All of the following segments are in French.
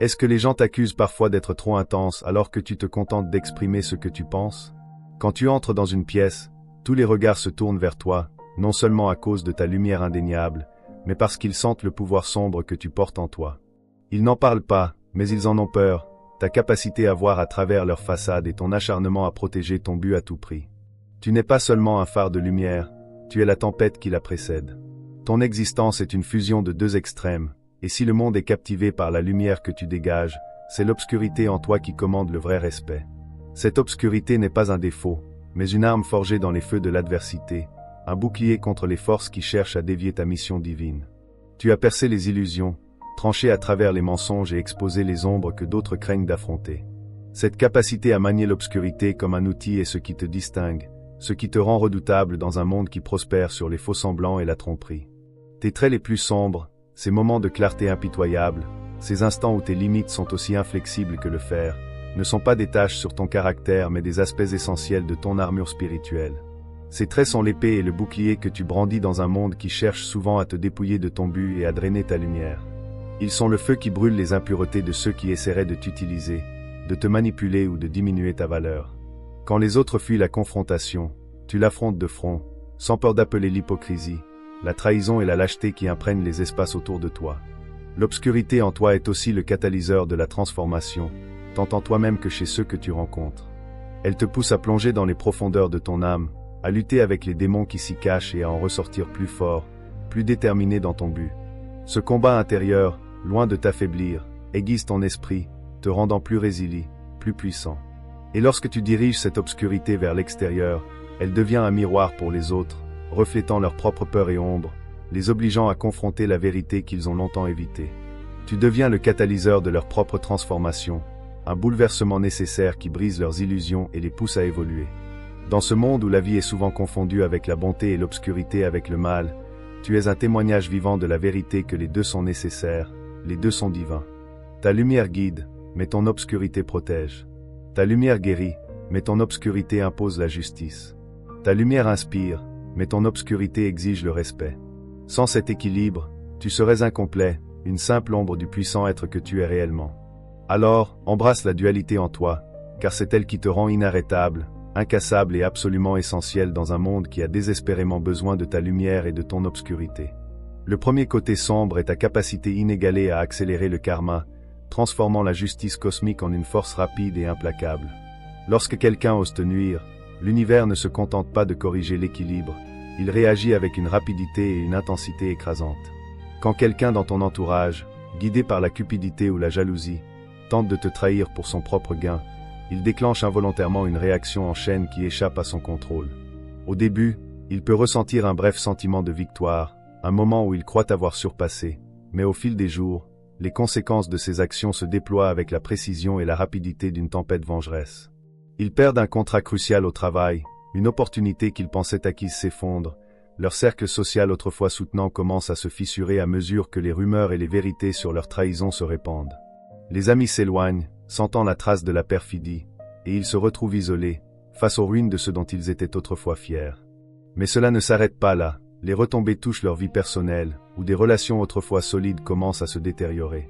Est-ce que les gens t'accusent parfois d'être trop intense alors que tu te contentes d'exprimer ce que tu penses? Quand tu entres dans une pièce, tous les regards se tournent vers toi, non seulement à cause de ta lumière indéniable, mais parce qu'ils sentent le pouvoir sombre que tu portes en toi. Ils n'en parlent pas, mais ils en ont peur, ta capacité à voir à travers leur façade et ton acharnement à protéger ton but à tout prix. Tu n'es pas seulement un phare de lumière, tu es la tempête qui la précède. Ton existence est une fusion de deux extrêmes, et si le monde est captivé par la lumière que tu dégages, c'est l'obscurité en toi qui commande le vrai respect. Cette obscurité n'est pas un défaut, mais une arme forgée dans les feux de l'adversité, un bouclier contre les forces qui cherchent à dévier ta mission divine. Tu as percé les illusions, tranché à travers les mensonges et exposé les ombres que d'autres craignent d'affronter. Cette capacité à manier l'obscurité comme un outil est ce qui te distingue, ce qui te rend redoutable dans un monde qui prospère sur les faux-semblants et la tromperie. Tes traits les plus sombres, ces moments de clarté impitoyable, ces instants où tes limites sont aussi inflexibles que le fer, ne sont pas des taches sur ton caractère mais des aspects essentiels de ton armure spirituelle. Ces traits sont l'épée et le bouclier que tu brandis dans un monde qui cherche souvent à te dépouiller de ton but et à drainer ta lumière. Ils sont le feu qui brûle les impuretés de ceux qui essaieraient de t'utiliser, de te manipuler ou de diminuer ta valeur. Quand les autres fuient la confrontation, tu l'affrontes de front, sans peur d'appeler l'hypocrisie, la trahison et la lâcheté qui imprègnent les espaces autour de toi. L'obscurité en toi est aussi le catalyseur de la transformation, tant en toi-même que chez ceux que tu rencontres. Elle te pousse à plonger dans les profondeurs de ton âme, à lutter avec les démons qui s'y cachent et à en ressortir plus fort, plus déterminé dans ton but. Ce combat intérieur, loin de t'affaiblir, aiguise ton esprit, te rendant plus résilient, plus puissant. Et lorsque tu diriges cette obscurité vers l'extérieur, elle devient un miroir pour les autres, reflétant leurs propres peurs et ombres, les obligeant à confronter la vérité qu'ils ont longtemps évitée. Tu deviens le catalyseur de leur propre transformation, un bouleversement nécessaire qui brise leurs illusions et les pousse à évoluer. Dans ce monde où la vie est souvent confondue avec la bonté et l'obscurité avec le mal, tu es un témoignage vivant de la vérité que les deux sont nécessaires, les deux sont divins. Ta lumière guide, mais ton obscurité protège. Ta lumière guérit, mais ton obscurité impose la justice. Ta lumière inspire, mais ton obscurité exige le respect. Sans cet équilibre, tu serais incomplet, une simple ombre du puissant être que tu es réellement. Alors, embrasse la dualité en toi, car c'est elle qui te rend inarrêtable, incassable et absolument essentiel dans un monde qui a désespérément besoin de ta lumière et de ton obscurité. Le premier côté sombre est ta capacité inégalée à accélérer le karma, transformant la justice cosmique en une force rapide et implacable. Lorsque quelqu'un ose te nuire, l'univers ne se contente pas de corriger l'équilibre, il réagit avec une rapidité et une intensité écrasantes. Quand quelqu'un dans ton entourage, guidé par la cupidité ou la jalousie, tente de te trahir pour son propre gain, il déclenche involontairement une réaction en chaîne qui échappe à son contrôle. Au début, il peut ressentir un bref sentiment de victoire, un moment où il croit avoir surpassé, mais au fil des jours, les conséquences de ses actions se déploient avec la précision et la rapidité d'une tempête vengeresse. Ils perdent un contrat crucial au travail, une opportunité qu'ils pensaient acquise s'effondre, leur cercle social autrefois soutenant commence à se fissurer à mesure que les rumeurs et les vérités sur leur trahison se répandent. Les amis s'éloignent, sentant la trace de la perfidie, et ils se retrouvent isolés, face aux ruines de ce dont ils étaient autrefois fiers. Mais cela ne s'arrête pas là, les retombées touchent leur vie personnelle, où des relations autrefois solides commencent à se détériorer.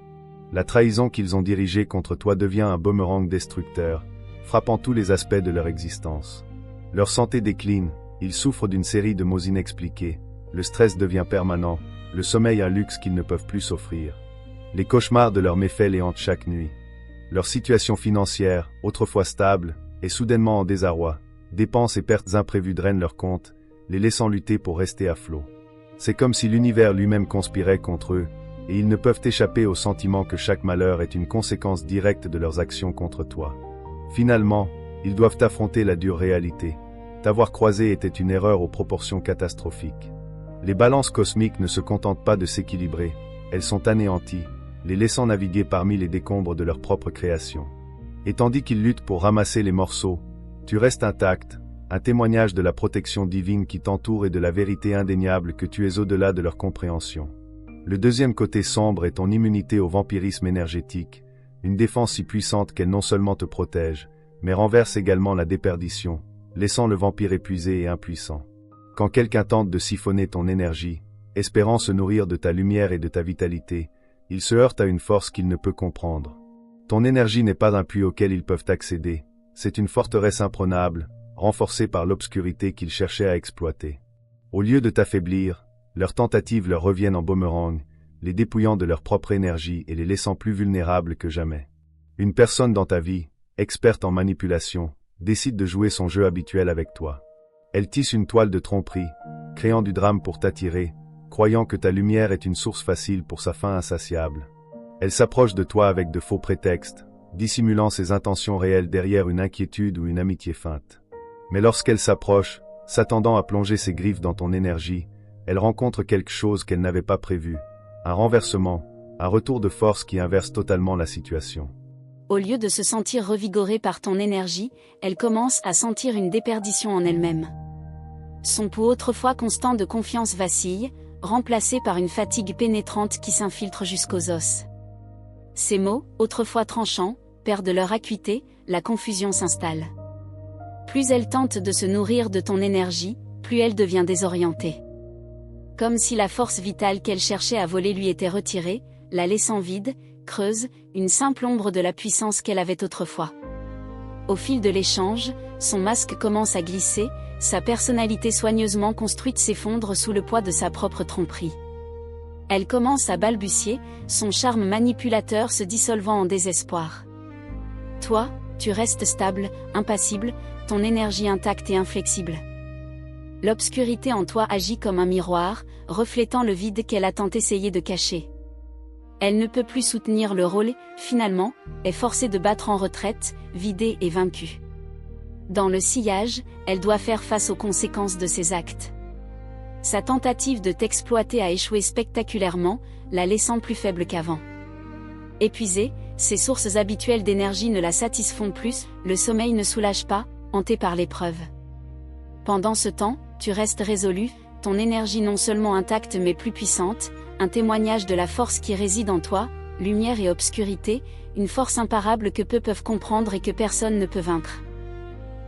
La trahison qu'ils ont dirigée contre toi devient un boomerang destructeur, frappant tous les aspects de leur existence. Leur santé décline, ils souffrent d'une série de maux inexpliqués, le stress devient permanent, le sommeil un luxe qu'ils ne peuvent plus s'offrir. Les cauchemars de leurs méfaits les hantent chaque nuit. Leur situation financière, autrefois stable, est soudainement en désarroi. Dépenses et pertes imprévues drainent leurs comptes, les laissant lutter pour rester à flot. C'est comme si l'univers lui-même conspirait contre eux, et ils ne peuvent échapper au sentiment que chaque malheur est une conséquence directe de leurs actions contre toi. Finalement, ils doivent affronter la dure réalité. T'avoir croisé était une erreur aux proportions catastrophiques. Les balances cosmiques ne se contentent pas de s'équilibrer, elles sont anéanties, les laissant naviguer parmi les décombres de leur propre création. Et tandis qu'ils luttent pour ramasser les morceaux, tu restes intact, un témoignage de la protection divine qui t'entoure et de la vérité indéniable que tu es au-delà de leur compréhension. Le deuxième côté sombre est ton immunité au vampirisme énergétique, une défense si puissante qu'elle non seulement te protège, mais renverse également la déperdition, laissant le vampire épuisé et impuissant. Quand quelqu'un tente de siphonner ton énergie, espérant se nourrir de ta lumière et de ta vitalité, il se heurte à une force qu'il ne peut comprendre. Ton énergie n'est pas un puits auquel ils peuvent accéder, c'est une forteresse imprenable, renforcée par l'obscurité qu'ils cherchaient à exploiter. Au lieu de t'affaiblir, leurs tentatives leur reviennent en boomerang, les dépouillant de leur propre énergie et les laissant plus vulnérables que jamais. Une personne dans ta vie, experte en manipulation, décide de jouer son jeu habituel avec toi. Elle tisse une toile de tromperie, créant du drame pour t'attirer, croyant que ta lumière est une source facile pour sa faim insatiable. Elle s'approche de toi avec de faux prétextes, dissimulant ses intentions réelles derrière une inquiétude ou une amitié feinte. Mais lorsqu'elle s'approche, s'attendant à plonger ses griffes dans ton énergie, elle rencontre quelque chose qu'elle n'avait pas prévu, un renversement, un retour de force qui inverse totalement la situation. Au lieu de se sentir revigorée par ton énergie, elle commence à sentir une déperdition en elle-même. Son pouls autrefois constant de confiance vacille, remplacé par une fatigue pénétrante qui s'infiltre jusqu'aux os. Ces mots, autrefois tranchants, perdent leur acuité, la confusion s'installe. Plus elle tente de se nourrir de ton énergie, plus elle devient désorientée. Comme si la force vitale qu'elle cherchait à voler lui était retirée, la laissant vide, creuse, une simple ombre de la puissance qu'elle avait autrefois. Au fil de l'échange, son masque commence à glisser, sa personnalité soigneusement construite s'effondre sous le poids de sa propre tromperie. Elle commence à balbutier, son charme manipulateur se dissolvant en désespoir. Toi, tu restes stable, impassible, ton énergie intacte et inflexible. L'obscurité en toi agit comme un miroir, reflétant le vide qu'elle a tant essayé de cacher. Elle ne peut plus soutenir le rôle, finalement, est forcée de battre en retraite, vidée et vaincue. Dans le sillage, elle doit faire face aux conséquences de ses actes. Sa tentative de t'exploiter a échoué spectaculairement, la laissant plus faible qu'avant. Épuisée, ses sources habituelles d'énergie ne la satisfont plus, le sommeil ne soulage pas, hantée par l'épreuve. Pendant ce temps, tu restes résolu, ton énergie non seulement intacte mais plus puissante, un témoignage de la force qui réside en toi, lumière et obscurité, une force imparable que peu peuvent comprendre et que personne ne peut vaincre.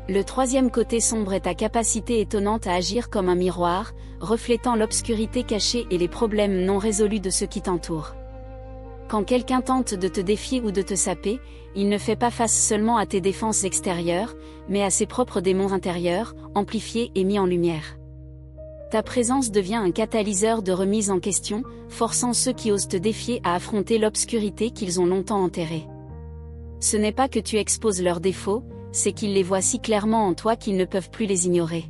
Le troisième côté sombre est ta capacité étonnante à agir comme un miroir, reflétant l'obscurité cachée et les problèmes non résolus de ceux qui t'entourent. Quand quelqu'un tente de te défier ou de te saper, il ne fait pas face seulement à tes défenses extérieures, mais à ses propres démons intérieurs, amplifiés et mis en lumière. Ta présence devient un catalyseur de remise en question, forçant ceux qui osent te défier à affronter l'obscurité qu'ils ont longtemps enterrée. Ce n'est pas que tu exposes leurs défauts, c'est qu'ils les voient si clairement en toi qu'ils ne peuvent plus les ignorer.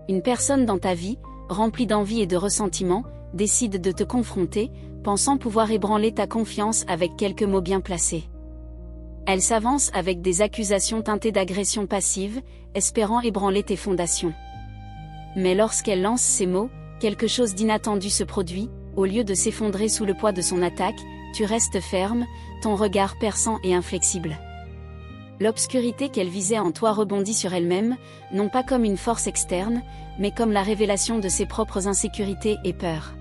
Une personne dans ta vie, remplie d'envie et de ressentiment, décide de te confronter, pensant pouvoir ébranler ta confiance avec quelques mots bien placés. Elle s'avance avec des accusations teintées d'agression passive, espérant ébranler tes fondations. Mais lorsqu'elle lance ces mots, quelque chose d'inattendu se produit, au lieu de s'effondrer sous le poids de son attaque, tu restes ferme, ton regard perçant et inflexible. L'obscurité qu'elle visait en toi rebondit sur elle-même, non pas comme une force externe, mais comme la révélation de ses propres insécurités et peurs.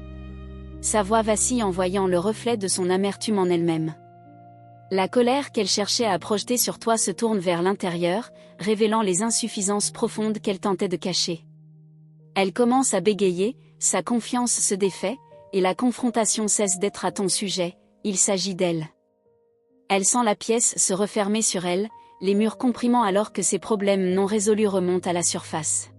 Sa voix vacille en voyant le reflet de son amertume en elle-même. La colère qu'elle cherchait à projeter sur toi se tourne vers l'intérieur, révélant les insuffisances profondes qu'elle tentait de cacher. Elle commence à bégayer, sa confiance se défait, et la confrontation cesse d'être à ton sujet, il s'agit d'elle. Elle sent la pièce se refermer sur elle, les murs comprimant alors que ses problèmes non résolus remontent à la surface.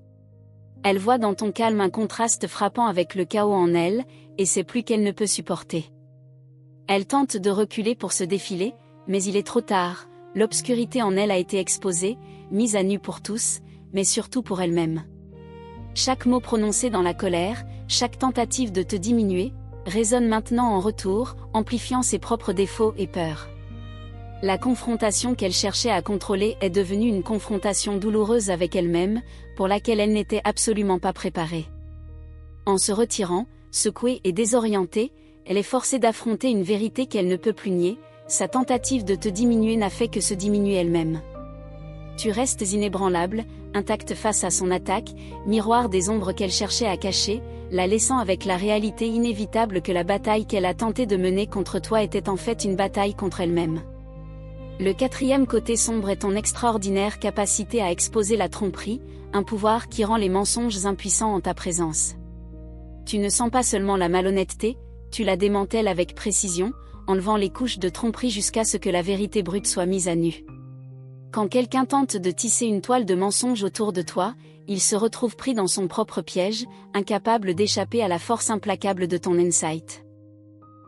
Elle voit dans ton calme un contraste frappant avec le chaos en elle, et c'est plus qu'elle ne peut supporter. Elle tente de reculer pour se défiler, mais il est trop tard, l'obscurité en elle a été exposée, mise à nu pour tous, mais surtout pour elle-même. Chaque mot prononcé dans la colère, chaque tentative de te diminuer, résonne maintenant en retour, amplifiant ses propres défauts et peurs. La confrontation qu'elle cherchait à contrôler est devenue une confrontation douloureuse avec elle-même, pour laquelle elle n'était absolument pas préparée. En se retirant, secouée et désorientée, elle est forcée d'affronter une vérité qu'elle ne peut plus nier, sa tentative de te diminuer n'a fait que se diminuer elle-même. Tu restes inébranlable, intacte face à son attaque, miroir des ombres qu'elle cherchait à cacher, la laissant avec la réalité inévitable que la bataille qu'elle a tenté de mener contre toi était en fait une bataille contre elle-même. Le quatrième côté sombre est ton extraordinaire capacité à exposer la tromperie, un pouvoir qui rend les mensonges impuissants en ta présence. Tu ne sens pas seulement la malhonnêteté, tu la démantèles avec précision, enlevant les couches de tromperie jusqu'à ce que la vérité brute soit mise à nu. Quand quelqu'un tente de tisser une toile de mensonges autour de toi, il se retrouve pris dans son propre piège, incapable d'échapper à la force implacable de ton insight.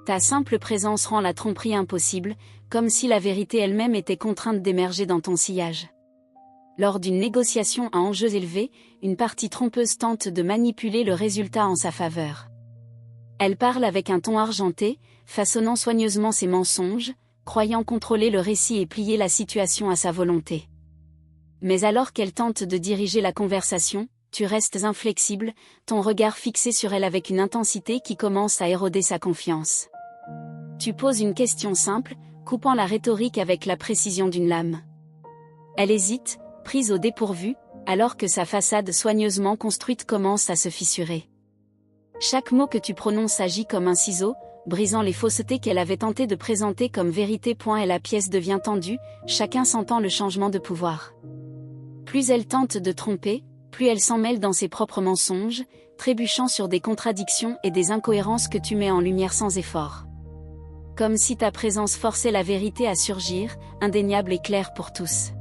Ta simple présence rend la tromperie impossible, comme si la vérité elle-même était contrainte d'émerger dans ton sillage. Lors d'une négociation à enjeux élevés, une partie trompeuse tente de manipuler le résultat en sa faveur. Elle parle avec un ton argenté, façonnant soigneusement ses mensonges, croyant contrôler le récit et plier la situation à sa volonté. Mais alors qu'elle tente de diriger la conversation, tu restes inflexible, ton regard fixé sur elle avec une intensité qui commence à éroder sa confiance. Tu poses une question simple, coupant la rhétorique avec la précision d'une lame. Elle hésite, prise au dépourvu, alors que sa façade soigneusement construite commence à se fissurer. Chaque mot que tu prononces agit comme un ciseau, brisant les faussetés qu'elle avait tenté de présenter comme vérité. Et la pièce devient tendue, chacun sentant le changement de pouvoir. Plus elle tente de tromper, plus elle s'en mêle dans ses propres mensonges, trébuchant sur des contradictions et des incohérences que tu mets en lumière sans effort. Comme si ta présence forçait la vérité à surgir, indéniable et claire pour tous.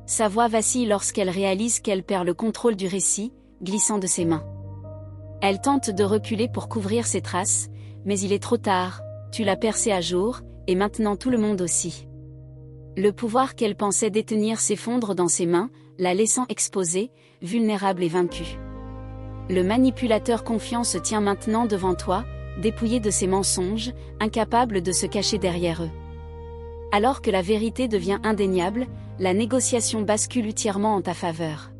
Sa voix vacille lorsqu'elle réalise qu'elle perd le contrôle du récit, glissant de ses mains. Elle tente de reculer pour couvrir ses traces, mais il est trop tard, tu l'as percé à jour, et maintenant tout le monde aussi. Le pouvoir qu'elle pensait détenir s'effondre dans ses mains, la laissant exposée, vulnérable et vaincue. Le manipulateur confiant se tient maintenant devant toi, dépouillé de ses mensonges, incapable de se cacher derrière eux. Alors que la vérité devient indéniable, la négociation bascule entièrement en ta faveur.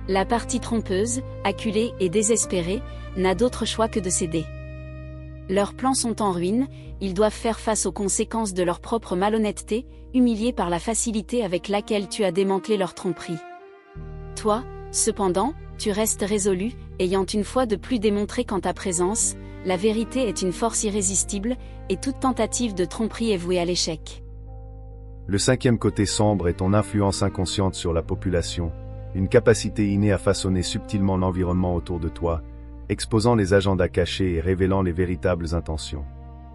La partie trompeuse, acculée et désespérée, n'a d'autre choix que de céder. Leurs plans sont en ruine, ils doivent faire face aux conséquences de leur propre malhonnêteté, humiliés par la facilité avec laquelle tu as démantelé leur tromperie. Toi, cependant, tu restes résolu, ayant une fois de plus démontré qu'en ta présence, la vérité est une force irrésistible, et toute tentative de tromperie est vouée à l'échec. Le cinquième côté sombre est ton influence inconsciente sur la population, une capacité innée à façonner subtilement l'environnement autour de toi, exposant les agendas cachés et révélant les véritables intentions.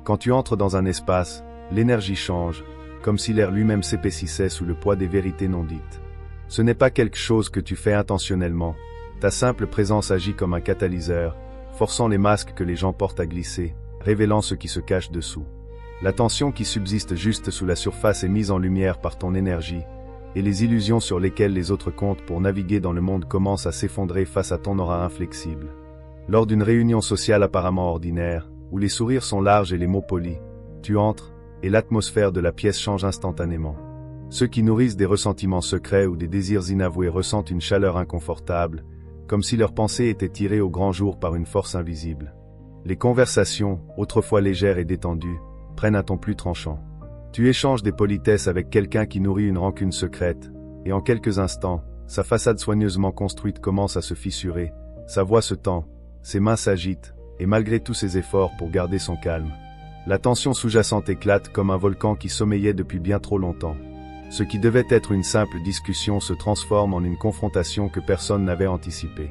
Quand tu entres dans un espace, l'énergie change, comme si l'air lui-même s'épaississait sous le poids des vérités non dites. Ce n'est pas quelque chose que tu fais intentionnellement, ta simple présence agit comme un catalyseur, forçant les masques que les gens portent à glisser, révélant ce qui se cache dessous. La tension qui subsiste juste sous la surface est mise en lumière par ton énergie, et les illusions sur lesquelles les autres comptent pour naviguer dans le monde commencent à s'effondrer face à ton aura inflexible. Lors d'une réunion sociale apparemment ordinaire, où les sourires sont larges et les mots polis, tu entres, et l'atmosphère de la pièce change instantanément. Ceux qui nourrissent des ressentiments secrets ou des désirs inavoués ressentent une chaleur inconfortable, comme si leurs pensées étaient tirées au grand jour par une force invisible. Les conversations, autrefois légères et détendues, prennent un ton plus tranchant. Tu échanges des politesses avec quelqu'un qui nourrit une rancune secrète, et en quelques instants, sa façade soigneusement construite commence à se fissurer, sa voix se tend, ses mains s'agitent, et malgré tous ses efforts pour garder son calme, la tension sous-jacente éclate comme un volcan qui sommeillait depuis bien trop longtemps. Ce qui devait être une simple discussion se transforme en une confrontation que personne n'avait anticipée.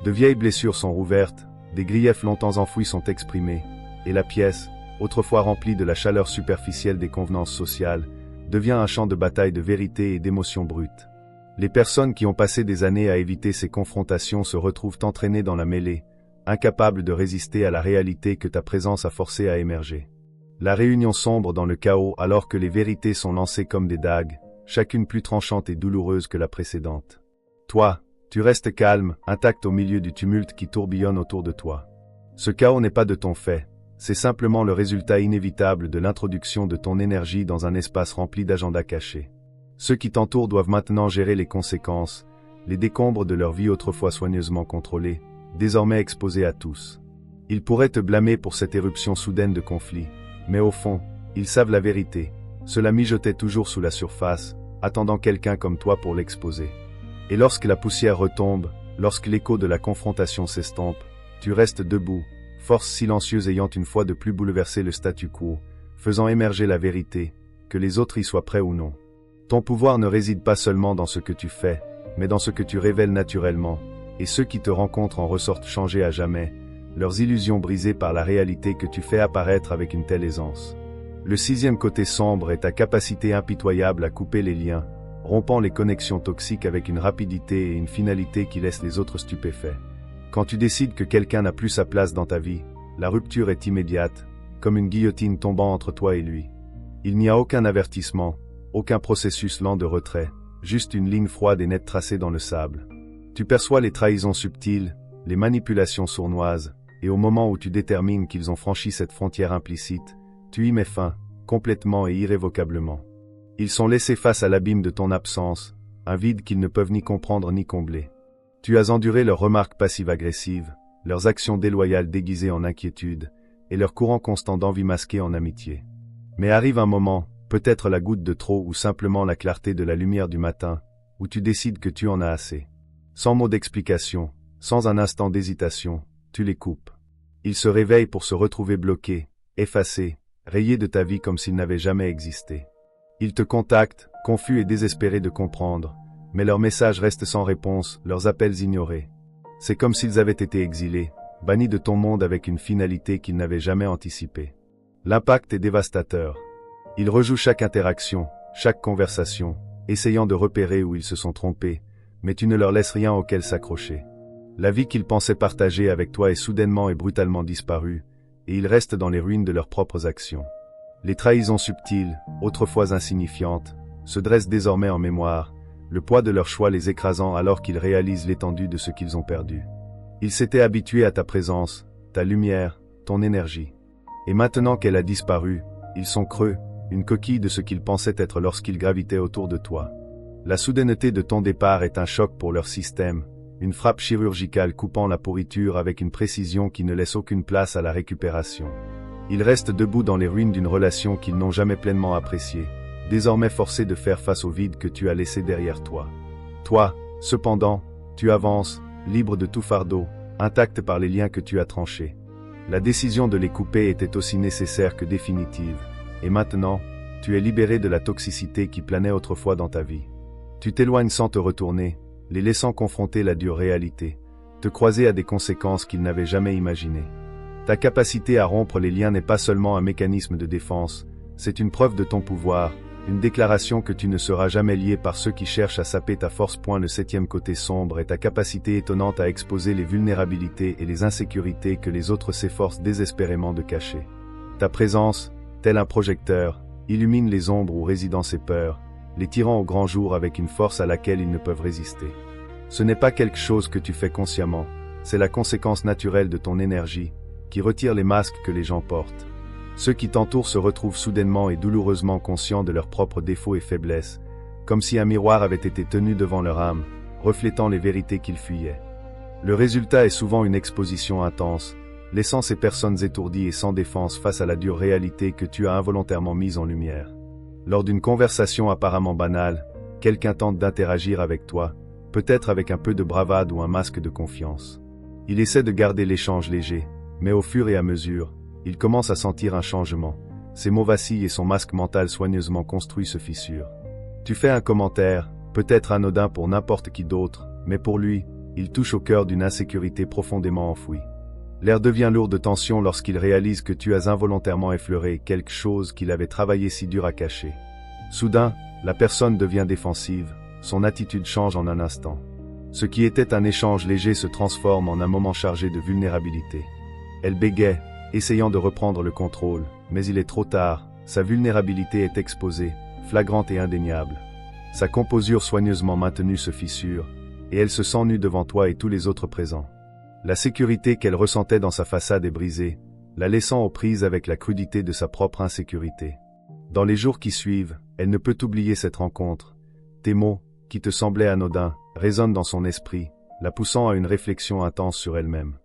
De vieilles blessures sont rouvertes, des griefs longtemps enfouis sont exprimés, et la pièce, autrefois remplie de la chaleur superficielle des convenances sociales, devient un champ de bataille de vérité et d'émotions brutes. Les personnes qui ont passé des années à éviter ces confrontations se retrouvent entraînées dans la mêlée, incapables de résister à la réalité que ta présence a forcé à émerger. La réunion sombre dans le chaos alors que les vérités sont lancées comme des dagues, chacune plus tranchante et douloureuse que la précédente. Toi, tu restes calme, intact au milieu du tumulte qui tourbillonne autour de toi. Ce chaos n'est pas de ton fait, c'est simplement le résultat inévitable de l'introduction de ton énergie dans un espace rempli d'agendas cachés. Ceux qui t'entourent doivent maintenant gérer les conséquences, les décombres de leur vie autrefois soigneusement contrôlée, désormais exposés à tous. Ils pourraient te blâmer pour cette éruption soudaine de conflit, mais au fond, ils savent la vérité. Cela mijotait toujours sous la surface, attendant quelqu'un comme toi pour l'exposer. Et lorsque la poussière retombe, lorsque l'écho de la confrontation s'estompe, tu restes debout, force silencieuse ayant une fois de plus bouleversé le statu quo, faisant émerger la vérité, que les autres y soient prêts ou non. Ton pouvoir ne réside pas seulement dans ce que tu fais, mais dans ce que tu révèles naturellement, et ceux qui te rencontrent en ressortent changés à jamais, leurs illusions brisées par la réalité que tu fais apparaître avec une telle aisance. Le sixième côté sombre est ta capacité impitoyable à couper les liens, rompant les connexions toxiques avec une rapidité et une finalité qui laissent les autres stupéfaits. Quand tu décides que quelqu'un n'a plus sa place dans ta vie, la rupture est immédiate, comme une guillotine tombant entre toi et lui. Il n'y a aucun avertissement, aucun processus lent de retrait, juste une ligne froide et nette tracée dans le sable. Tu perçois les trahisons subtiles, les manipulations sournoises, et au moment où tu détermines qu'ils ont franchi cette frontière implicite, tu y mets fin, complètement et irrévocablement. Ils sont laissés face à l'abîme de ton absence, un vide qu'ils ne peuvent ni comprendre ni combler. Tu as enduré leurs remarques passives-agressives, leurs actions déloyales déguisées en inquiétude, et leur courant constant d'envie masquée en amitié. Mais arrive un moment, peut-être la goutte de trop ou simplement la clarté de la lumière du matin, où tu décides que tu en as assez. Sans mot d'explication, sans un instant d'hésitation, tu les coupes. Ils se réveillent pour se retrouver bloqués, effacés, rayés de ta vie comme s'ils n'avaient jamais existé. Ils te contactent, confus et désespérés de comprendre, mais leurs messages restent sans réponse, leurs appels ignorés. C'est comme s'ils avaient été exilés, bannis de ton monde avec une finalité qu'ils n'avaient jamais anticipée. L'impact est dévastateur. Ils rejouent chaque interaction, chaque conversation, essayant de repérer où ils se sont trompés, mais tu ne leur laisses rien auquel s'accrocher. La vie qu'ils pensaient partager avec toi est soudainement et brutalement disparue, et ils restent dans les ruines de leurs propres actions. Les trahisons subtiles, autrefois insignifiantes, se dressent désormais en mémoire, le poids de leur choix les écrasant alors qu'ils réalisent l'étendue de ce qu'ils ont perdu. Ils s'étaient habitués à ta présence, ta lumière, ton énergie. Et maintenant qu'elle a disparu, ils sont creux, une coquille de ce qu'ils pensaient être lorsqu'ils gravitaient autour de toi. La soudaineté de ton départ est un choc pour leur système, une frappe chirurgicale coupant la pourriture avec une précision qui ne laisse aucune place à la récupération. Ils restent debout dans les ruines d'une relation qu'ils n'ont jamais pleinement appréciée, désormais forcés de faire face au vide que tu as laissé derrière toi. Toi, cependant, tu avances, libre de tout fardeau, intact par les liens que tu as tranchés. La décision de les couper était aussi nécessaire que définitive, et maintenant, tu es libéré de la toxicité qui planait autrefois dans ta vie. Tu t'éloignes sans te retourner, les laissant confronter la dure réalité, te croiser à des conséquences qu'ils n'avaient jamais imaginées. Ta capacité à rompre les liens n'est pas seulement un mécanisme de défense, c'est une preuve de ton pouvoir, une déclaration que tu ne seras jamais lié par ceux qui cherchent à saper ta force. Le septième côté sombre est ta capacité étonnante à exposer les vulnérabilités et les insécurités que les autres s'efforcent désespérément de cacher. Ta présence, tel un projecteur, illumine les ombres où résident ces peurs, les tirant au grand jour avec une force à laquelle ils ne peuvent résister. Ce n'est pas quelque chose que tu fais consciemment, c'est la conséquence naturelle de ton énergie, qui retire les masques que les gens portent. Ceux qui t'entourent se retrouvent soudainement et douloureusement conscients de leurs propres défauts et faiblesses, comme si un miroir avait été tenu devant leur âme, reflétant les vérités qu'ils fuyaient. Le résultat est souvent une exposition intense, laissant ces personnes étourdies et sans défense face à la dure réalité que tu as involontairement mise en lumière. Lors d'une conversation apparemment banale, quelqu'un tente d'interagir avec toi, peut-être avec un peu de bravade ou un masque de confiance. Il essaie de garder l'échange léger, mais au fur et à mesure, il commence à sentir un changement. Ses mots vacillent et son masque mental soigneusement construit se fissure. Tu fais un commentaire, peut-être anodin pour n'importe qui d'autre, mais pour lui, il touche au cœur d'une insécurité profondément enfouie. L'air devient lourd de tension lorsqu'il réalise que tu as involontairement effleuré quelque chose qu'il avait travaillé si dur à cacher. Soudain, la personne devient défensive, son attitude change en un instant. Ce qui était un échange léger se transforme en un moment chargé de vulnérabilité. Elle bégaie, essayant de reprendre le contrôle, mais il est trop tard, sa vulnérabilité est exposée, flagrante et indéniable. Sa composure soigneusement maintenue se fissure, et elle se sent nue devant toi et tous les autres présents. La sécurité qu'elle ressentait dans sa façade est brisée, la laissant aux prises avec la crudité de sa propre insécurité. Dans les jours qui suivent, elle ne peut oublier cette rencontre. Tes mots, qui te semblaient anodins, résonnent dans son esprit, la poussant à une réflexion intense sur elle-même.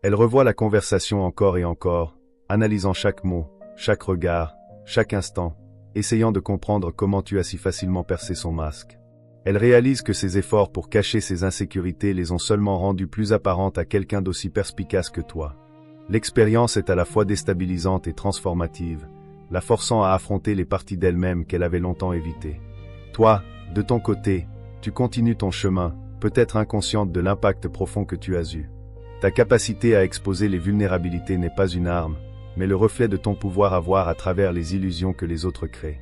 Elle revoit la conversation encore et encore, analysant chaque mot, chaque regard, chaque instant, essayant de comprendre comment tu as si facilement percé son masque. Elle réalise que ses efforts pour cacher ses insécurités les ont seulement rendues plus apparentes à quelqu'un d'aussi perspicace que toi. L'expérience est à la fois déstabilisante et transformative, la forçant à affronter les parties d'elle-même qu'elle avait longtemps évitées. Toi, de ton côté, tu continues ton chemin, peut-être inconsciente de l'impact profond que tu as eu. Ta capacité à exposer les vulnérabilités n'est pas une arme, mais le reflet de ton pouvoir à voir à travers les illusions que les autres créent.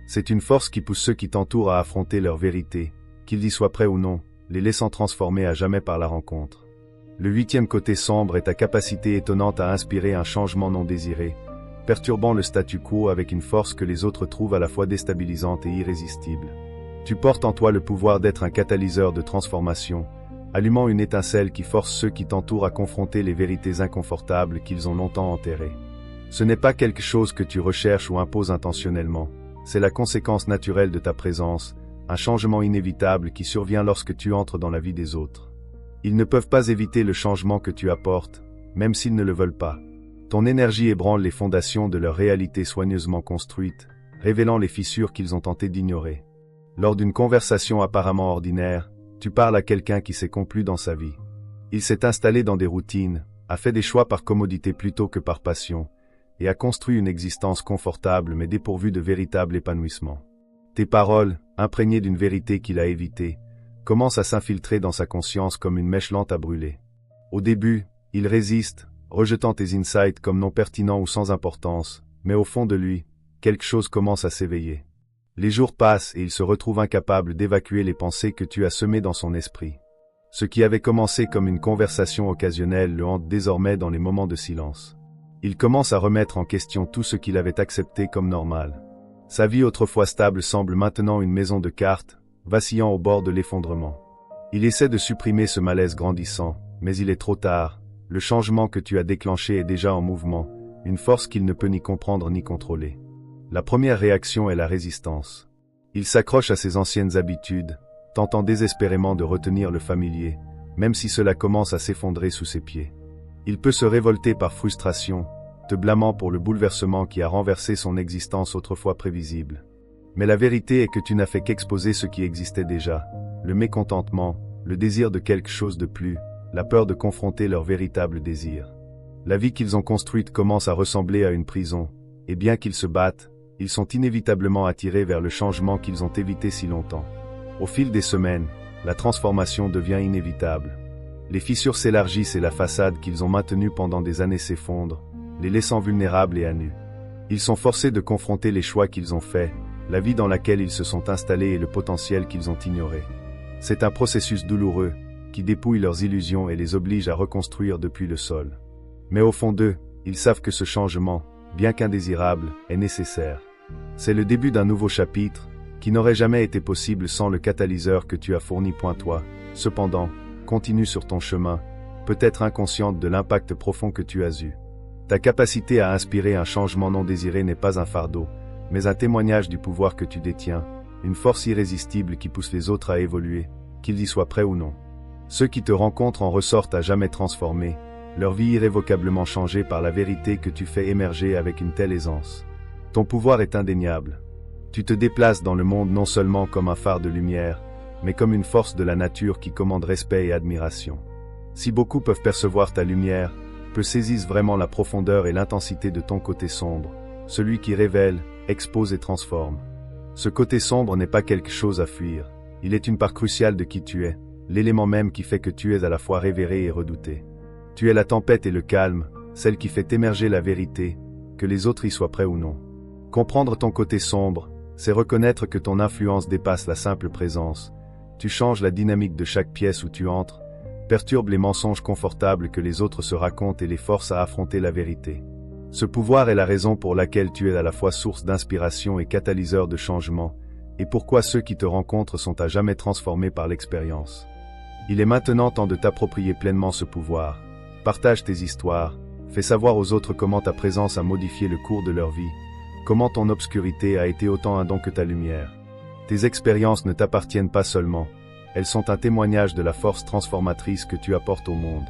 C'est une force qui pousse ceux qui t'entourent à affronter leur vérité, qu'ils y soient prêts ou non, les laissant transformer à jamais par la rencontre. Le 8e côté sombre est ta capacité étonnante à inspirer un changement non désiré, perturbant le statu quo avec une force que les autres trouvent à la fois déstabilisante et irrésistible. Tu portes en toi le pouvoir d'être un catalyseur de transformation, allumant une étincelle qui force ceux qui t'entourent à confronter les vérités inconfortables qu'ils ont longtemps enterrées. Ce n'est pas quelque chose que tu recherches ou imposes intentionnellement, c'est la conséquence naturelle de ta présence, un changement inévitable qui survient lorsque tu entres dans la vie des autres. Ils ne peuvent pas éviter le changement que tu apportes, même s'ils ne le veulent pas. Ton énergie ébranle les fondations de leur réalité soigneusement construite, révélant les fissures qu'ils ont tenté d'ignorer. Lors d'une conversation apparemment ordinaire, tu parles à quelqu'un qui s'est complu dans sa vie. Il s'est installé dans des routines, a fait des choix par commodité plutôt que par passion, et a construit une existence confortable mais dépourvue de véritable épanouissement. Tes paroles, imprégnées d'une vérité qu'il a évitée, commencent à s'infiltrer dans sa conscience comme une mèche lente à brûler. Au début, il résiste, rejetant tes insights comme non pertinents ou sans importance, mais au fond de lui, quelque chose commence à s'éveiller. Les jours passent et il se retrouve incapable d'évacuer les pensées que tu as semées dans son esprit. Ce qui avait commencé comme une conversation occasionnelle le hante désormais dans les moments de silence. Il commence à remettre en question tout ce qu'il avait accepté comme normal. Sa vie autrefois stable semble maintenant une maison de cartes, vacillant au bord de l'effondrement. Il essaie de supprimer ce malaise grandissant, mais il est trop tard. Le changement que tu as déclenché est déjà en mouvement, une force qu'il ne peut ni comprendre ni contrôler. La première réaction est la résistance. Il s'accroche à ses anciennes habitudes, tentant désespérément de retenir le familier, même si cela commence à s'effondrer sous ses pieds. Il peut se révolter par frustration, te blâmant pour le bouleversement qui a renversé son existence autrefois prévisible. Mais la vérité est que tu n'as fait qu'exposer ce qui existait déjà, le mécontentement, le désir de quelque chose de plus, la peur de confronter leur véritable désir. La vie qu'ils ont construite commence à ressembler à une prison, et bien qu'ils se battent, ils sont inévitablement attirés vers le changement qu'ils ont évité si longtemps. Au fil des semaines, la transformation devient inévitable. Les fissures s'élargissent et la façade qu'ils ont maintenue pendant des années s'effondre, les laissant vulnérables et à nu. Ils sont forcés de confronter les choix qu'ils ont faits, la vie dans laquelle ils se sont installés et le potentiel qu'ils ont ignoré. C'est un processus douloureux, qui dépouille leurs illusions et les oblige à reconstruire depuis le sol. Mais au fond d'eux, ils savent que ce changement, bien qu'indésirable, est nécessaire. C'est le début d'un nouveau chapitre, qui n'aurait jamais été possible sans le catalyseur que tu as fourni. Toi, cependant, continue sur ton chemin, peut-être inconsciente de l'impact profond que tu as eu. Ta capacité à inspirer un changement non désiré n'est pas un fardeau, mais un témoignage du pouvoir que tu détiens, une force irrésistible qui pousse les autres à évoluer, qu'ils y soient prêts ou non. Ceux qui te rencontrent en ressortent à jamais transformés, leur vie irrévocablement changée par la vérité que tu fais émerger avec une telle aisance. Ton pouvoir est indéniable. Tu te déplaces dans le monde non seulement comme un phare de lumière, mais comme une force de la nature qui commande respect et admiration. Si beaucoup peuvent percevoir ta lumière, peu saisissent vraiment la profondeur et l'intensité de ton côté sombre, celui qui révèle, expose et transforme. Ce côté sombre n'est pas quelque chose à fuir, il est une part cruciale de qui tu es, l'élément même qui fait que tu es à la fois révéré et redouté. Tu es la tempête et le calme, celle qui fait émerger la vérité, que les autres y soient prêts ou non. Comprendre ton côté sombre, c'est reconnaître que ton influence dépasse la simple présence. Tu changes la dynamique de chaque pièce où tu entres, perturbes les mensonges confortables que les autres se racontent et les forces à affronter la vérité. Ce pouvoir est la raison pour laquelle tu es à la fois source d'inspiration et catalyseur de changement, et pourquoi ceux qui te rencontrent sont à jamais transformés par l'expérience. Il est maintenant temps de t'approprier pleinement ce pouvoir. Partage tes histoires, fais savoir aux autres comment ta présence a modifié le cours de leur vie, comment ton obscurité a été autant un don que ta lumière. Tes expériences ne t'appartiennent pas seulement, elles sont un témoignage de la force transformatrice que tu apportes au monde.